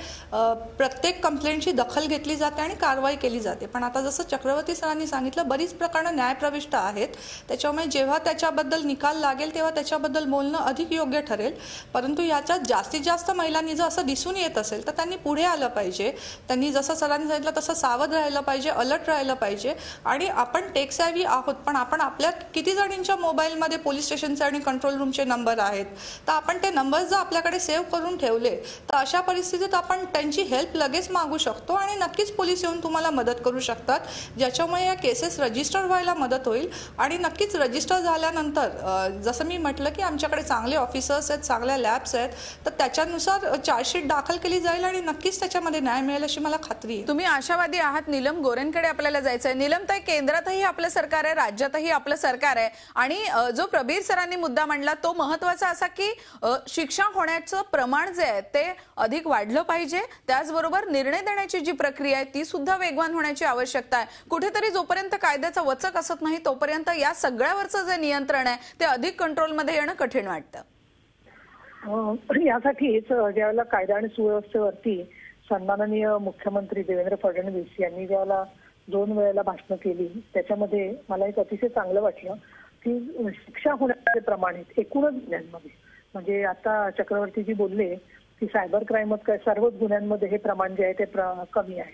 प्रत्येक कंप्लेंटची दखल घेतली जाते आणि कारवाई केली जाते. पण आता जसं चक्रवर्ती सरांनी सांगितलं बरीच प्रकरणं न्यायप्रविष्ट आहेत. त्याच्यामुळे जेव्हा त्याच्याबद्दल निकाल लागेल तेव्हा त्याच्याबद्दल बोलणं अधिक योग्य ठरेल. परंतु याच्यात जास्तीत जास्त महिलांनी जर असं दिसून येत असेल तर त्यांनी पुढे आलं पाहिजे. त्यांनी जसं सरांनी सांगितलं तसं सावध राहिलं पाहिजे, अलर्ट राहिलं पाहिजे. आणि आपण टेक सॅव्ही आहोत, पण आपण आपल्या किती जणींच्या मोबाईलमध्ये पोलीस स्टेशनचे आणि कंट्रोल रूमचे नंबर आहेत, तर आपण ते नंबर जर आपल्याकडे सेव्ह करून ठेवले तर अशा परिस्थितीत आपण त्यांची हेल्प लगेच मागू शकतो आणि नक्कीच पोलीस येऊन तुम्हाला मदत करू शकतात, ज्याच्यामुळे या केसेस रजिस्टर व्हायला मदत होईल. आणि नक्कीच रजिस्टर झाल्यानंतर जसं मी म्हटलं की आमच्याकडे चांगले ऑफिसर्स आहेत, चांगल्या लॅब्स आहेत, तर त्याच्यानुसार चार्जशीट दाखल केली जाईल आणि नक्कीच त्याच्यामध्ये न्याय मिळेल अशी मला खात्री आहे. तुम्ही आशावादी आहात. नीलम गोरेंकडे आपल्याला जायचंय. नीलम ताई, केंद्रातही आपलं सरकार आहे, राज्यातही आपलं सरकार आहे आणि जो प्रबीर सरांनी मुद्दा मांडला तो महत्वाचा असा की शिक्षा होण्याचं प्रमाण जे आहे ते अधिक वाढलं पाहिजे. त्याचबरोबर निर्णय देण्याची जी प्रक्रिया आहे ती सुद्धा वेगवान होण्याची आवश्यकता आहे. कुठेतरी जोपर्यंत कायद्याचा वचक असत नाही तोपर्यंत या सगळ्यावरचं जे नियंत्रण आहे ते अधिक कंट्रोलमध्ये येणं कठीण वाटतं. यासाठीच ज्यावेळेला कायदा आणि सुव्यवस्थेवरती सन्माननीय मुख्यमंत्री देवेंद्र फडणवीस यांनी ज्यावेळेला 2 वेळेला भाषणं केली त्याच्यामध्ये मला एक अतिशय चांगलं वाटलं की शिक्षा होण्याचे प्रमाण एकूणच गुन्ह्यांमध्ये, म्हणजे आता चक्रवर्तीजी बोलले की सायबर क्राईम काय सर्वच गुन्ह्यांमध्ये हे प्रमाण जे आहे ते कमी आहे.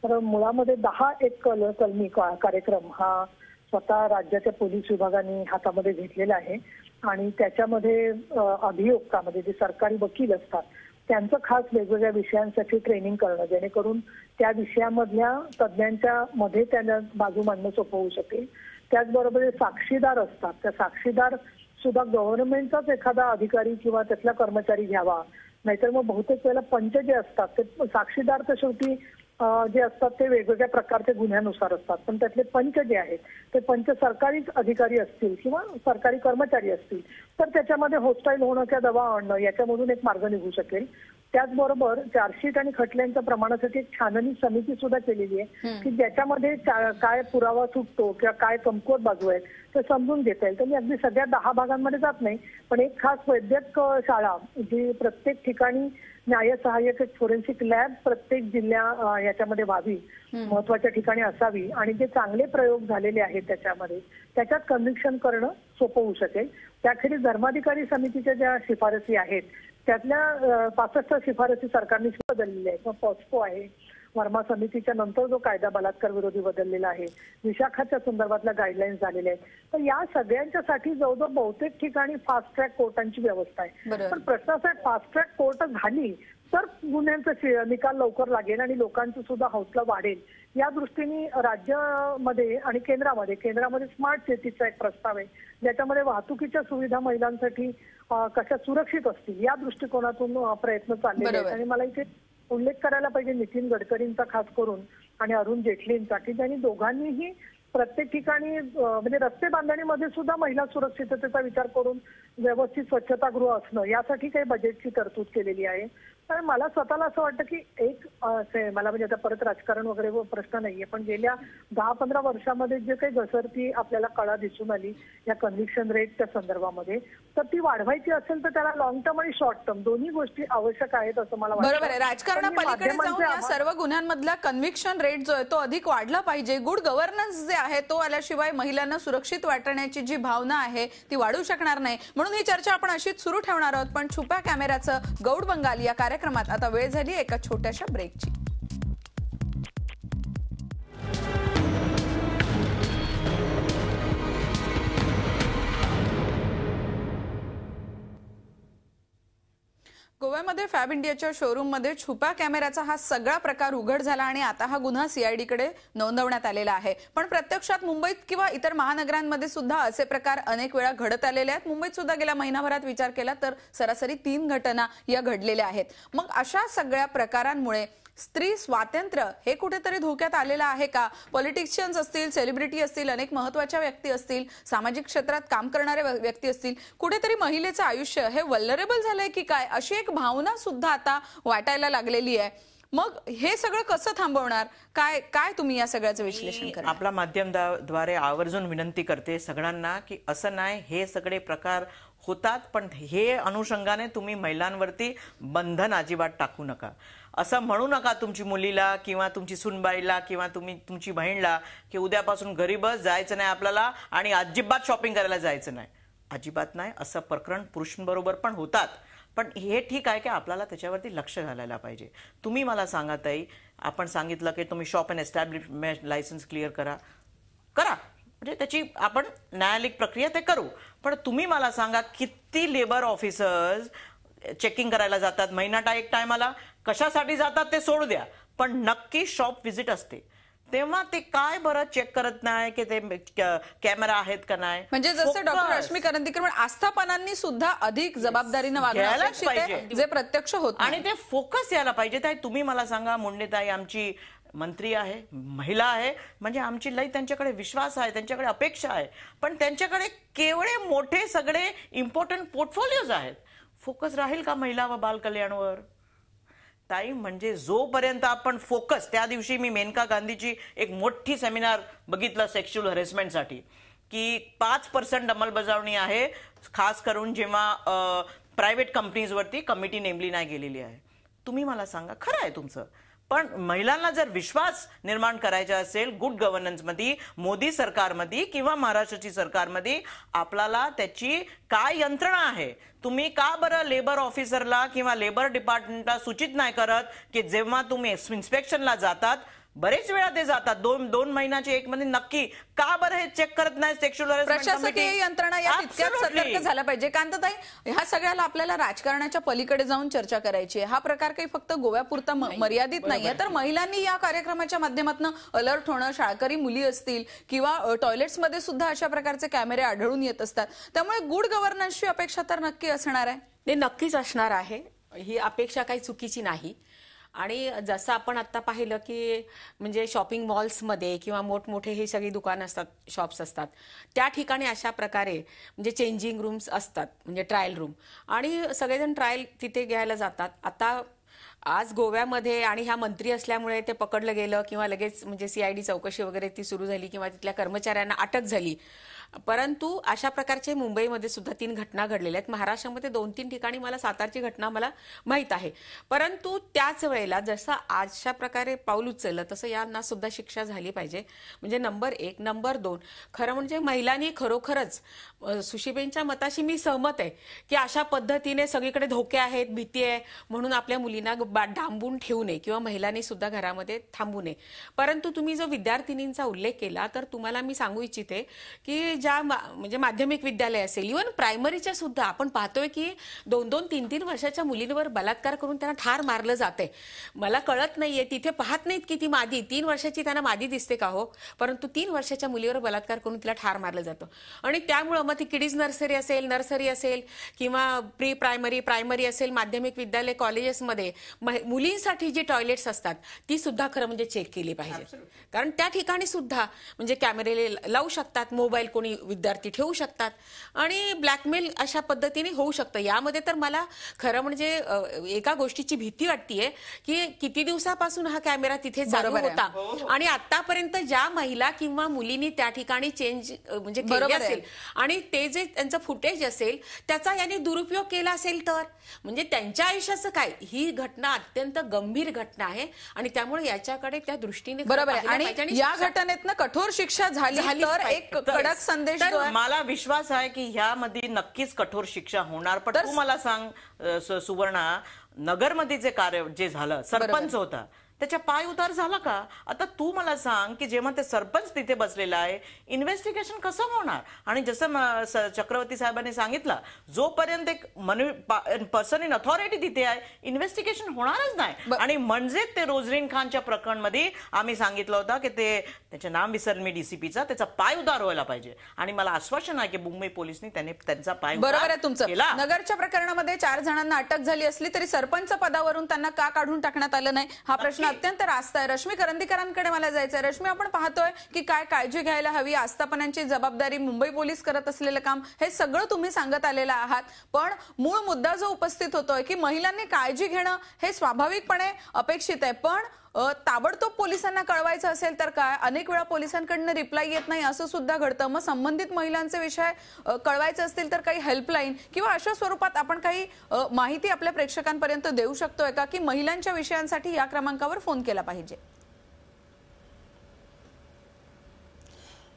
तर मुळामध्ये 10 कलमी कार्यक्रम हा स्वतः राज्याच्या पोलीस विभागाने हातामध्ये घेतलेला आहे आणि त्याच्यामध्ये अभियोक्ता म्हणजे जे सरकारी वकील असतात त्यांचं खास वेगवेगळ्या विषयांसाठी ट्रेनिंग करणं, जेणेकरून त्या विषयामधल्या तज्ज्ञांच्या मध्ये त्यांना बाजू मांडणं सोपं होऊ शकेल. त्याचबरोबर साक्षीदार असतात, त्या साक्षीदार सुद्धा गव्हर्नमेंटचाच एखादा अधिकारी किंवा त्यातला कर्मचारी घ्यावा, नाहीतर मग बहुतेक वेळेला पंच जे असतात ते साक्षीदार तर शेवटी जे असतात ते वेगवेगळ्या प्रकारचे गुन्ह्यानुसार असतात, पण त्यातले पंच जे आहेत ते पंच सरकारी अधिकारी असतील किंवा सरकारी कर्मचारी असतील तर त्याच्यामध्ये होस्टाईल होणं किंवा दबाव आणणं याच्यामधून एक मार्ग निघू शकेल. त्याचबरोबर चार्जशीट आणि खटल्यांच्या प्रमाणासाठी एक छाननी समिती सुद्धा केलेली आहे की ज्याच्यामध्ये काय पुरावा सुटतो किंवा काय कमकुवत बाजू आहेत ते समजून घेता येईल. तर मी अगदी सगळ्या 10 भागांमध्ये जात नाही, पण एक खास वैद्यक शाळा जी प्रत्येक ठिकाणी न्याय सहाय्यक फोरेन्सिक लॅब प्रत्येक जिल्हा याच्यामध्ये व्हावी, महत्वाच्या ठिकाणी असावी आणि जे चांगले प्रयोग झालेले आहेत त्याच्यात कन्व्हिक्शन करणं सोपं होऊ शकेल. त्याखेरीज धर्माधिकारी समितीच्या ज्या शिफारसी आहेत त्यातल्या 65 शिफारसी सरकारने बदललेल्या आहेत. मग पॉस्को आहे, वर्मा समितीच्या नंतर जो कायदा बलात्कार विरोधी बदललेला आहे, विशाखाच्या संदर्भातल्या गाईडलाईन्स झालेल्या आहेत. तर या सगळ्यांच्यासाठी जवळजवळ बहुतेक ठिकाणी फास्ट ट्रॅक कोर्टांची व्यवस्था आहे. पण प्रश्न असा आहे फास्ट ट्रॅक कोर्ट झाली तर गुन्ह्यांचा निकाल लवकर लागेल आणि लोकांचा सुद्धा हौसला वाढेल. या दृष्टीने राज्यामध्ये आणि केंद्रामध्ये स्मार्ट सिटीचा एक प्रस्ताव आहे ज्याच्यामध्ये वाहतुकीच्या सुविधा महिलांसाठी कशा सुरक्षित असतील या दृष्टिकोनातून प्रयत्न चाललेले आहेत. आणि मला इथे उल्लेख करायला पाहिजे नितीन गडकरींचा खास करून आणि अरुण जेटलींचा की त्यांनी दोघांनीही प्रत्येक ठिकाणी म्हणजे रस्ते बांधणीमध्ये सुद्धा महिला सुरक्षिततेचा विचार करून व्यवस्थित स्वच्छतागृह असणं यासाठी काही बजेटची तरतूद केलेली आहे. तर मला स्वतःला असं वाटतं की मला म्हणजे आता परत राजकारण वगैरे प्रश्न नाहीये, पण गेल्या 10-15 वर्षामध्ये जे काही घसरती आपल्याला कळा दिसून आली या कन्व्हिक्शन रेटच्या संदर्भामध्ये, तर ती वाढवायची असेल तर त्याला लॉंग टर्म आणि शॉर्ट टर्म दोन्ही गोष्टी आवश्यक आहेत असं मला वाटतं. बरोबर आहे. राजकारणापलीकडे जाऊन या सर्व गुन्ह्यांमधला कन्व्हिक्शन रेट जो आहे तो अधिक वाढला पाहिजे. गुड गव्हर्नन्स जे आहे तो आल्याशिवाय महिलांना सुरक्षित वाटण्याची जी भावना आहे ती वाढू शकणार नाही. म्हणून ही चर्चा आपण अशीच सुरू ठेवणार आहोत. पण छुप्या कॅमेऱ्याचं गौड बंगाल या कार्यक्रमात आता वेळ झाली एका छोट्याशा ब्रेकची. गोव्यामध्ये फॅब इंडियाच्या शोरूममध्ये छुप्या कॅमेऱ्याचा हा सगळा प्रकार उघड झाला आणि आता हा गुन्हा सीआयडीकडे नोंदवण्यात आलेला आहे. पण प्रत्यक्षात मुंबईत किंवा इतर महानगरांमध्ये सुद्धा असे प्रकार अनेक वेळा घडत आलेले आहेत. मुंबईत सुद्धा गेल्या महिनाभरात विचार केला तर सरासरी 3 घटना या घडलेल्या आहेत. मग अशा सगळ्या प्रकारांमुळे स्त्री स्वातंत्र्य हे कुठेतरी धोक्यात आलेलं आहे का? पॉलिटिशियन्स असतील, सेलिब्रिटी असतील, अनेक महत्त्वाच्या व्यक्ती असतील, सामाजिक क्षेत्रात काम करणारे व्यक्ती असतील, कुठेतरी महिलेचं आयुष्य हे वल्नरेबल झालंय की काय, अशी एक भावना सुद्धा आता वाटायला लागलेली आहे. मग हे सगळं कसं थांबवणार? काय काय तुम्ही या सगळ्याचं विश्लेषण करा? आपला माध्यमाद्वारे आवर्जून विनंती करते सगळ्यांना की असं नाही, हे सगळे प्रकार होतात, पण हे अनुषंगाने तुम्ही महिलांवरती बंधन अजिबात टाकू नका. असं म्हणू नका तुमची मुलीला किंवा तुमची सुनबाईला किंवा तुमची बहीणला की उद्यापासून घरी बस, जायचं नाही आपल्याला आणि अजिबात शॉपिंग करायला जायचं नाही. अजिबात नाही. असं प्रकरण पुरुषांबरोबर पण होतात. पण हे ठीक आहे की आपल्याला त्याच्यावरती लक्ष घालायला पाहिजे. तुम्ही मला सांगा ताई, आपण सांगितलं की तुम्ही shop and establishment licence clear करा, म्हणजे त्याची आपण न्यायालयिक प्रक्रिया ते करू. पण तुम्ही मला सांगा किती लेबर ऑफिसर्स चेकिंग करायला जातात महिना एक टायमाला? कशासाठी जातात ते सोडू द्या, पण नक्की शॉप व्हिजिट असते तेव्हा ते काय बरं चेक करत नाही की ते कॅमेरा आहेत का नाही? म्हणजे जसं डॉक्टर रश्मी करंदीकर पण आस्थापनांनी सुद्धा अधिक जबाबदारीने वागायला पाहिजे, जे प्रत्यक्ष होत आणि ते फोकस यायला पाहिजे. ताई तुम्ही मला सांगा, मुंडेताई आमची मंत्री आहे, महिला आहे, म्हणजे आमची लई त्यांच्याकडे विश्वास आहे, त्यांच्याकडे अपेक्षा आहे, पण त्यांच्याकडे केवढे मोठे सगळे इम्पॉर्टंट पोर्टफोलिओज आहेत. फोकस राहील का महिला व बाल कल्याणवर? ताई म्हणजे जोपर्यंत आपण फोकस, त्या दिवशी मी मेनका गांधीची एक मोठी सेमिनार बघितलं सेक्शुअल हॅरेसमेंटसाठी की 5% अंमलबजावणी आहे, खास करून जेव्हा प्रायव्हेट कंपनीजवरती कमिटी नेमली नाही गेलेली आहे. तुम्ही मला सांगा, खरं आहे तुमचं, पण महिलांना जर विश्वास निर्माण करायचा असेल गुड गव्हर्नन्समध्ये, मोदी सरकारमध्ये किंवा महाराष्ट्राची सरकारमध्ये, आपल्याला त्याची काय यंत्रणा आहे? तुम्ही का बरं लेबर ऑफिसरला किंवा लेबर डिपार्टमेंटला सूचित नाही करत की जेव्हा तुम्ही इन्स्पेक्शनला जातात, बरेच वेळा ते जातात 2 महिन्याचे 1 महिने, नक्की का बरं हे चेक करत नाही सेक्शुअल हॅरेसमेंट? प्रशासकीय यंत्रणा या तितक्याच सतर्क झाल्या पाहिजे. कांताताई, ह्या सगळ्याला आपल्याला राजकारणाच्या पलीकडे जाऊन चर्चा करायची आहे. हा प्रकार काही फक्त गोव्यापुरता मर्यादित नाहीये, तर महिलांनी या कार्यक्रमाच्या माध्यमातून अलर्ट होणं, शाळकरी मुली असतील किंवा टॉयलेट्समध्ये सुद्धा अशा प्रकारचे कॅमेरे आढळून येत असतात, त्यामुळे गुड गव्हर्नन्सची अपेक्षा तर नक्की असणार आहे. ते नक्कीच असणार आहे, ही अपेक्षा काही चुकीची नाही. आणि जसं आपण आता पाहिलं की म्हणजे शॉपिंग मॉल्समध्ये किंवा मोठमोठे हे सगळी दुकानं असतात, शॉप्स असतात, त्या ठिकाणी अशा प्रकारे म्हणजे चेंजिंग रूम्स असतात, म्हणजे ट्रायल रूम, आणि सगळेजण ट्रायल तिथे घ्यायला जातात. आता आज गोव्यामध्ये आणि ह्या मंत्री असल्यामुळे ते पकडलं गेलं किंवा लगेच म्हणजे सीआयडी चौकशी वगैरे ती सुरू झाली किंवा तिथल्या कर्मचाऱ्यांना अटक झाली. परंतु अशा प्रकारचे मुंबईमध्ये सुद्धा 3 घटना घडलेल्या आहेत. महाराष्ट्रामध्ये 2-3 ठिकाणी मला सातारची घटना मला माहीत आहे. परंतु त्याच वेळेला जसं अशा प्रकारे पाऊल उचललं तसं यांना सुद्धा शिक्षा झाली पाहिजे. म्हणजे नंबर 1. नंबर 2, खरं म्हणजे महिलांनी खरोखरच सुशीबाईंच्या मताशी मी सहमत आहे की अशा पद्धतीने सगळीकडे धोके आहेत, भीती आहे म्हणून आपल्या मुलींना डांबून ठेवू नये किंवा महिलांनी सुद्धा घरामध्ये थांबू नये. परंतु तुम्ही जो विद्यार्थिनींचा उल्लेख केला तर तुम्हाला मी सांगू इच्छिते की ज्या म्हणजे माध्यमिक विद्यालय असेल, इव्हन प्रायमरीच्या सुद्धा आपण पाहतोय की 2-2, 3-3 वर्षाच्या मुलींवर बलात्कार करून त्यांना ठार मारलं जाते. मला कळत नाहीये, तिथे पाहत नाहीत की ती मादी 3 वर्षाची त्यांना मादी दिसते का हो, परंतु 3 वर्षाच्या मुलीवर बलात्कार करून तिला ठार मारलं जातं. आणि त्यामुळे मग ती किडीज नर्सरी असेल किंवा प्री प्रायमरी असेल, माध्यमिक विद्यालय कॉलेजेसमध्ये मुलींसाठी जी टॉयलेट्स असतात ती सुद्धा खरं म्हणजे चेक केली पाहिजे. कारण त्या ठिकाणी सुद्धा म्हणजे कॅमेरे लावू शकतात, मोबाईल कोणी विद्यार्थी ठेवू शकतात आणि ब्लॅकमेल अशा पद्धतीने होऊ शकतं. यामध्ये तर मला खरं म्हणजे एका गोष्टीची भीती वाटतेय की किती दिवसापासून हा कॅमेरा तिथे चालू होता आणि आतापर्यंत ज्या महिला किंवा मुलींनी त्या ठिकाणी चेंज म्हणजे केले असेल आणि ते जे त्यांचं फुटेज असेल त्याचा यांनी दुरुपयोग केला असेल तर म्हणजे त्यांच्या आयुष्याचं काय. ही घटना अत्यंत गंभीर घटना आहे आणि त्यामुळे याच्याकडे त्या दृष्टीने बरोबर आहे आणि या घटनेतनं कठोर शिक्षा झाली तर एक कडक संदेश. मला विश्वास आहे की ह्यामध्ये नक्कीच कठोर शिक्षा होणार. पण तू मला सांग सुवर्णा, नगरमध्ये जे कार्य जे झालं, सरपंच होता त्याच्या पाय उतार झाला का? आता तू मला सांग की जेव्हा ते सरपंच तिथे बसलेला आहे, इन्व्हेस्टिगेशन कसं होणार? आणि जसं चक्रवर्ती साहेबांनी सांगितलं, जोपर्यंत एक पर्सन इन अथॉरिटी तिथे आहे, इन्व्हेस्टिगेशन होणारच नाही. आणि म्हणजे ते रोजरीन खानच्या प्रकरणमध्ये आम्ही सांगितलं होतं की त्याचे नाम विसरलं मी डीसीपीचा, त्याचा पाय उतार व्हायला पाहिजे. आणि मला आश्वासन आहे की मुंबई पोलिसांनी त्यांचा पाय बरोबर आहे तुमचं. नगरच्या प्रकरणामध्ये 4 जणांना अटक झाली असली तरी सरपंच पदावरून त्यांना का काढून टाकण्यात आलं नाही, हा प्रश्न अत्यंत रास्त आहे. रश्मी करंदीकरांकडे मला जायचंय. रश्मी, आपण पाहतोय की काय काळजी घ्यायला हवी, आस्थापनांची जबाबदारी, मुंबई पोलीस करत असलेलं काम, हे सगळं तुम्ही सांगत आलेलं आहात. पण मूळ मुद्दा जो उपस्थित होतोय की महिलांनी काळजी घेणं हे स्वाभाविकपणे अपेक्षित आहे, पण ताबडतोब पोलिसांना कळवायचं असेल तर काय, अनेक वेळा पोलिसांकडनं रिप्लाय येत नाही, असं सुद्धा घडतं. मग संबंधित महिलांचे विषय कळवायचे असतील तर काही हेल्पलाईन किंवा अशा स्वरूपात आपण काही माहिती आपल्या प्रेक्षकांपर्यंत देऊ शकतोय का की महिलांच्या विषयांसाठी या क्रमांकावर फोन केला पाहिजे?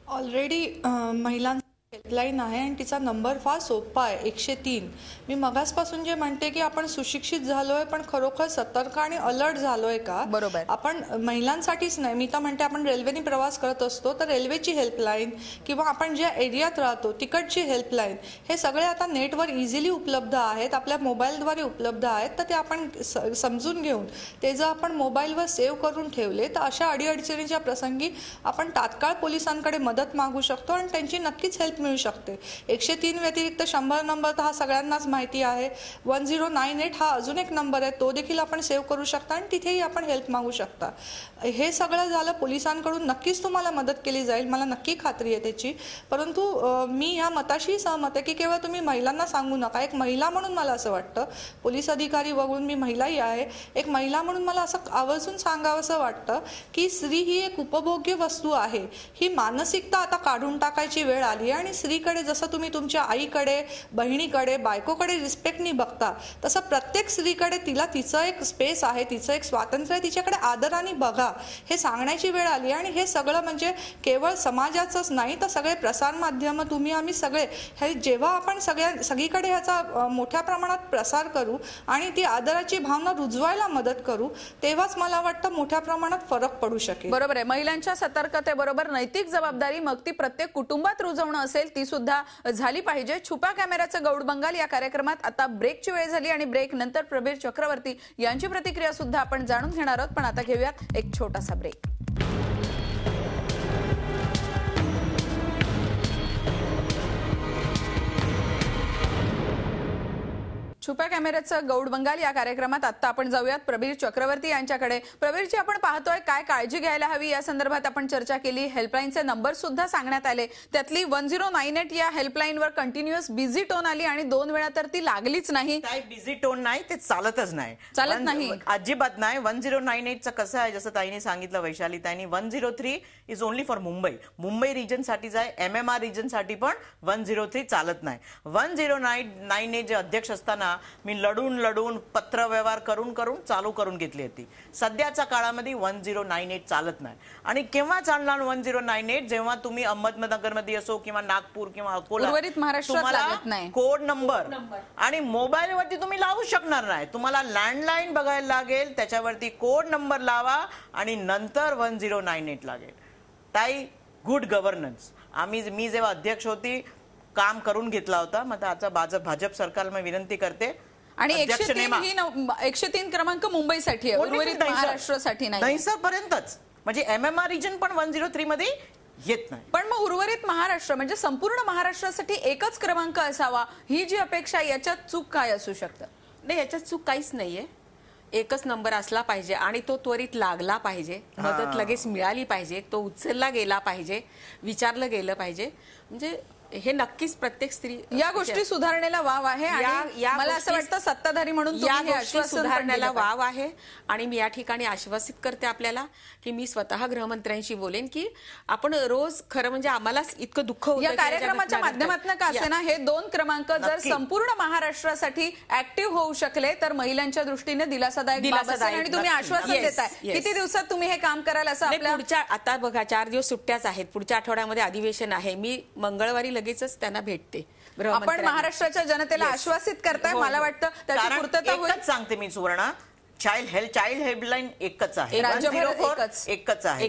ऑलरेडी महिलांचा हेल्पलाईन आहे आणि तिचा नंबर फार सोपा आहे, 103. मी मगासपासून जे म्हणते की आपण सुशिक्षित झालोय पण खरोखर सतर्क आणि अलर्ट झालोय का? बरोबर. आपण महिलांसाठीच नाही, मी तर म्हणते आपण रेल्वेने प्रवास करत असतो तर रेल्वेची हेल्पलाईन किंवा आपण ज्या एरियात राहतो तिकडची हेल्पलाईन, हे सगळे आता नेटवर इझिली उपलब्ध आहेत, आपल्या मोबाईलद्वारे उपलब्ध आहेत. तर ते आपण समजून घेऊन ते जर आपण मोबाईलवर सेव्ह करून ठेवले तर अशा अडीअडचणीच्या प्रसंगी आपण तात्काळ पोलिसांकडे मदत मागू शकतो आणि त्यांची नक्कीच हेल्प मिळू शकते. 103 व्यतिरिक्त 100 नंबर तर हा सगळ्यांनाच माहिती आहे. 1098 हा अजून एक नंबर आहे, तो देखील आपण सेव्ह करू शकता आणि तिथेही आपण हेल्प मागू शकता. हे सगळं झालं, पोलिसांकडून नक्कीच तुम्हाला मदत केली जाईल, मला नक्की खात्री आहे त्याची. परंतु मी ह्या मताशी सहमत आहे की केवळ तुम्ही महिलांना सांगू नका. एक महिला म्हणून मला असं वाटतं, पोलीस अधिकारी वगळून मी महिलाही आहे, एक महिला म्हणून मला असं आवर्जून सांगावंसं वाटतं की स्त्री ही एक उपभोग्य वस्तू आहे. ही मानसिकता आता काढून टाकायची वेळ आली आहे. आणि स्त्रीकडे जसं तुम्ही तुमच्या आईकडे, बहिणीकडे, बायकोकडे रिस्पेक्टनी बघता, तसं प्रत्येक स्त्रीकडे तिला तिचं एक स्पेस आहे, तिचं एक स्वातंत्र्य आहे, तिच्याकडे आदराने बघा, हे सांगण्याची वेळ आली. आणि हे सगळं म्हणजे केवळ समाजाचंच नाही तर सगळे प्रसार माध्यम, तुम्ही आम्ही सगळे, हे जेव्हा आपण सगळीकडे ह्याचा मोठ्या प्रमाणात प्रसार करू आणि ती आदराची भावना रुजवायला मदत करू, तेव्हाच मला वाटतं मोठ्या प्रमाणात फरक पडू शकेल. बरोबर आहे. महिलांच्या सतर्कतेबरोबर नैतिक जबाबदारी मग ती प्रत्येक कुटुंबात रुजवणं असेल ती सुद्धा झाली पाहिजे. छुप्या कॅमेऱ्याचं गौड बंगाल या कार्यक्रमात आता ब्रेकची वेळ झाली आणि ब्रेक नंतर प्रबीर चक्रवर्ती यांची प्रतिक्रिया सुद्धा आपण जाणून घेणार आहोत. पण आता घेऊयात एक छोटासा ब्रेक. छुप्या कॅमेऱ्याचं गौड बंगाल या कार्यक्रमात आता आपण जाऊयात प्रबीर चक्रवर्ती यांच्याकडे. प्रबीरजी, आपण पाहतोय काय काळजी घ्यायला हवी या संदर्भात आपण चर्चा केली, हेल्पलाईनचे नंबर सुद्धा सांगण्यात आले. त्यातली 1098 या हेल्पलाईनवर कंटिन्युअस बिझी टोन आली आणि 2 वेळा तर ती लागलीच नाही. काय बिझी टोन नाही, ते चालतच नाही, चालत नाही, अजिबात नाही. 1098चं कसं आहे, जसं ताईने सांगितलं, वैशाली ताईने, 103 is only for Mumbai region साठीच आहे. MMR रिजन साठी पण 103 चालत नाही. 1098 जे अध्यक्ष असताना मी लढून पत्र व्यवहार करून चालू करून घेतली होती. सध्याच्या काळामध्ये 1098 चालत नाही. आणि केव्हा चालणार 1098? जेव्हा तुम्ही अहमदनगरमध्ये असो किंवा नागपूर किंवा अकोला, उर्वरित महाराष्ट्रात लागत नाही. कोड नंबर आणि मोबाईलवरती तुम्ही लावू शकणार नाही, तुम्हाला लँडलाईन बघायला लागेल, त्याच्यावरती कोड नंबर लावा आणि नंतर 1098 लागेल. ताई, गुड गव्हर्नन्स मी जेव्हा अध्यक्ष होती काम करून घेतला होता. मग आता भाजप सरकारला मी विनंती करते. आणि 103 क्रमांक मुंबईसाठी आहे, उर्वरित महाराष्ट्रासाठी नाही. दहिसरपर्यंतच, म्हणजे MMR रिजन पण 103 मध्ये येत नाही. पण मग उर्वरित महाराष्ट्र म्हणजे संपूर्ण महाराष्ट्रासाठी एकच क्रमांक असावा, ही जी अपेक्षा, याच्यात चूक काय असू शकतं? नाही, याच्यात चूक काहीच नाहीये. एकच नंबर असला पाहिजे आणि तो त्वरित लागला पाहिजे, मदत लगेच मिळाली पाहिजे, तो उचलला गेला पाहिजे, विचारलं गेलं पाहिजे. म्हणजे हे नक्कीच प्रत्येक स्त्री, या गोष्टी सुधारणेला वाव आहे आणि मला असं वाटतं सत्ताधारी म्हणून या गोष्टी सुधारण्याला वाव आहे. आणि मी या ठिकाणी आश्वासित करते आपल्याला की मी स्वतः गृहमंत्र्यांशी बोलेन की आपण रोज, खरं म्हणजे आम्हाला इतकं दुःख होतं या कार्यक्रमाच्या माध्यमातून का असेना हे 2 क्रमांक जर संपूर्ण महाराष्ट्रासाठी ऍक्टिव्ह होऊ शकले तर महिलांच्या दृष्टीने दिलासादायक बाब असेल. आणि तुम्ही आश्वासन देताय, किती दिवसात तुम्ही हे काम कराल असं आपल्या? पुढच्या, आता बघा 4 दिवस सुट्ट्याच आहेत, पुढच्या आठवड्यामध्ये अधिवेशन आहे, मी मंगळवारी लगेचच त्यांना भेटते. आपण महाराष्ट्राच्या जनतेला आश्वासित करताय, मला वाटतं त्याची पूर्तता होईल. सांगते मी सुवर्णा, चाइल्ड हेल्पलाईन एकच आहे, राज्यभर 104 एकच आहे.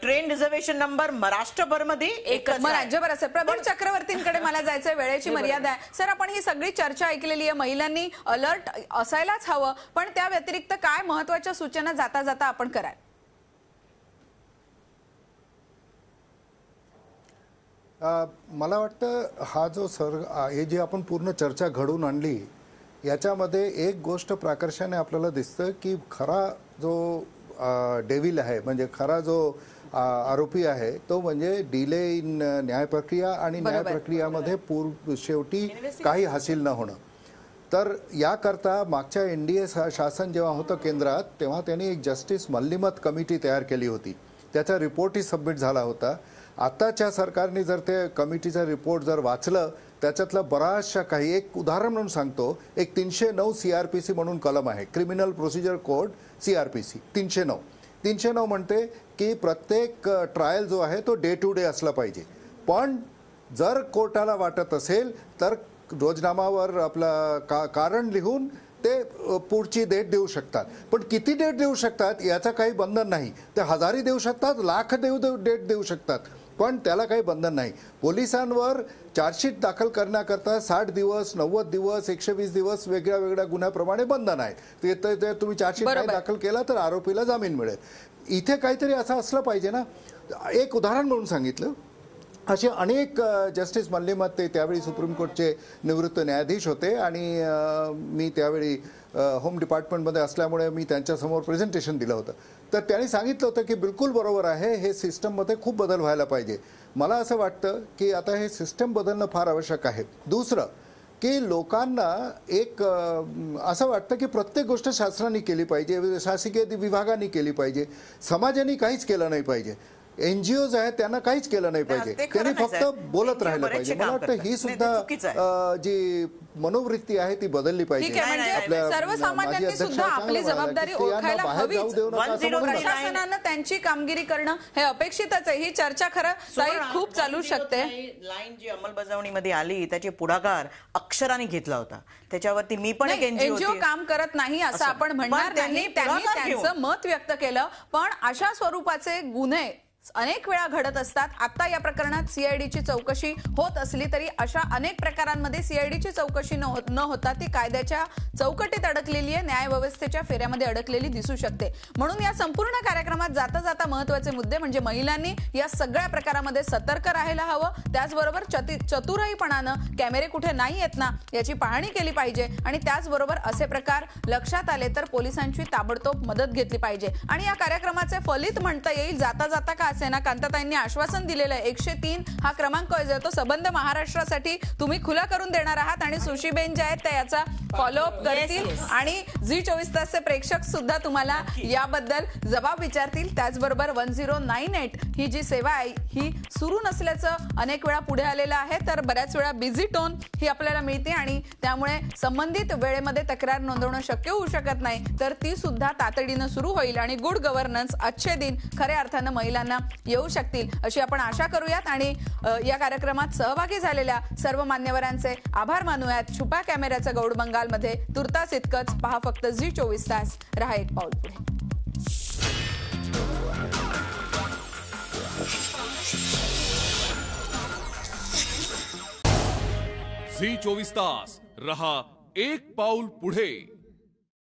ट्रेन रिझर्वेशन नंबर महाराष्ट्रभर मध्ये एकच. मग राज्यभर असेल. प्रवीण चक्रवर्तींकडे मला जायचंय, वेळेची मर्यादा आहे. सर, आपण ही सगळी चर्चा ऐकलेली आहे, महिलांनी अलर्ट असायलाच हवं, पण त्या व्यतिरिक्त काय महत्वाच्या सूचना जाता जाता आपण कराल? मला वाटतं हा जो हे जी आपण पूर्ण चर्चा घडवून आणली याच्यामध्ये एक गोष्ट प्राकर्षाने आपल्याला दिसतं की खरा जो डेव्हिल आहे, म्हणजे खरा जो आरोपी आहे तो म्हणजे डिले इन न्याय प्रक्रिया आणि न्याय प्रक्रियामध्ये शेवटी काही हासिल न होणं. तर याकरता मागच्या एनडीए शासन जेव्हा होतं केंद्रात तेव्हा त्यांनी एक जस्टिस मल्लिमत कमिटी तयार केली होती, त्याचा रिपोर्टही सबमिट झाला होता. आताच्या सरकारने जर ते कमिटीचा रिपोर्ट जर वाचलं त्याच्यातलं बराचशा काही, एक उदाहरण म्हणून सांगतो, एक 309 CRPC म्हणून कलम आहे, क्रिमिनल प्रोसिजर कोड CRPC 309 म्हणते की प्रत्येक ट्रायल जो आहे तो डे टू डे असला पाहिजे. पण जर कोर्टाला वाटत असेल तर रोजनामावर आपलं कारण लिहून ते पुढची डेट देऊ शकतात. पण किती डेट देऊ शकतात याचं काही बंधन नाही. ते हजारी देऊ शकतात, लाख डेट देऊ शकतात, पण त्याला काही बंधन नाही. पोलिसांवर चार्जशीट दाखल करण्याकरता 60 दिवस, 90 दिवस, 120 दिवस वेगळ्या वेगळ्या गुन्ह्याप्रमाणे बंधन आहे. ते तुम्ही चार्जशीट नाही दाखल केला तर आरोपीला जामीन मिळेल. इथे काहीतरी असं असलं पाहिजे ना. एक उदाहरण म्हणून सांगितलं, असे अनेक जस्टिस मल्लिमत ते त्यावेळी सुप्रीम कोर्टचे निवृत्त न्यायाधीश होते आणि मी त्यावेळी होम डिपार्टमेंटमध्ये असल्यामुळे मी त्यांच्यासमोर प्रेझेंटेशन दिलं होतं. तर त्यांनी सांगितलं होतं की बिलकुल बरोबर आहे, हे सिस्टममध्ये खूप बदल व्हायला पाहिजे. मला असं वाटतं की आता हे सिस्टम बदलणं फार आवश्यक आहे. दुसरं की लोकांना एक असं वाटतं की प्रत्येक गोष्ट शासनाने केली पाहिजे, शासकीय विभागाने केली पाहिजे, समाजाने काहीच केलं नाही पाहिजे, NGOज आहेत त्यांना काहीच केलं नाही पाहिजे, त्यांनी फक्त बोलत राहिलं पाहिजे. मला वाटतं ही सुद्धा जी मनोवृत्ती आहे ती बदलली पाहिजे. म्हणजे सर्वसामान्यांनी सुद्धा आपली जबाबदारी ओळखायला हवी. प्रशासनानं त्यांची कामगिरी करणं हे अपेक्षितच आहे. ही चर्चा खरं खूप चालू शकते. लाईन जी अंमलबजावणीमध्ये आली त्याचे पुढाकार अक्षराने घेतला होता, त्याच्यावरती मी पण एक NGO काम करत नाही असं आपण म्हणणार नाही. त्यांनी त्यांचं मत व्यक्त केलं, पण अशा स्वरूपाचे गुन्हे अनेक वेळा घडत असतात. आता या प्रकरणात CIDची चौकशी होत असली तरी अशा अनेक प्रकारांमध्ये CIDची चौकशी न होता ती कायद्याच्या चौकटीत अडकलेली आहे, न्यायव्यवस्थेच्या फेऱ्यामध्ये अडकलेली दिसू शकते. म्हणून या संपूर्ण कार्यक्रमात जाता जाता महत्वाचे मुद्दे म्हणजे महिलांनी या सगळ्या प्रकारामध्ये सतर्क राहायला हवं. त्याचबरोबर चतुराईपणानं कॅमेरे कुठे नाही येत ना याची पाहणी केली पाहिजे आणि त्याचबरोबर असे प्रकार लक्षात आले तर पोलिसांची ताबडतोब मदत घेतली पाहिजे. आणि या कार्यक्रमाचे फलित म्हणता येईल जाता जाता का सेना कांताताईंनी आश्वासन दिलेलं आहे. 103 हा क्रमांक जो तो सबंध महाराष्ट्रासाठी तुम्ही खुला करून देणार आहात आणि सुशीबेन ज्या आहेत त्या याचा फॉलोअप करतील आणि झी 24 तासचे प्रेक्षक सुद्धा तुम्हाला याबद्दल जबाब विचारतील. त्याचबरोबर 1098 ही जी सेवा आहे ही सुरू नसल्याचं अनेक वेळा पुढे आलेलं आहे, तर बऱ्याच वेळा बिझी टोन ही आपल्याला मिळते आणि त्यामुळे संबंधित वेळेमध्ये तक्रार नोंदवणं शक्य होऊ शकत नाही. तर ती सुद्धा तातडीनं सुरू होईल आणि गुड गव्हर्नन्स अच्छे दिन खऱ्या अर्थानं महिलांना येऊ शकतील अशी आपण आशा करूयात. आणि या कार्यक्रमात सहभागी झालेल्या सर्व मान्यवरांचे आभार मानूयात. छुपा कॅमेऱ्याचं गौड बंगालमध्ये तुर्तास इतकंच. पहा फक्त झी 24 तास. रहा एक पाऊल पुढे. झी 24 तास रहा एक पाऊल पुढे.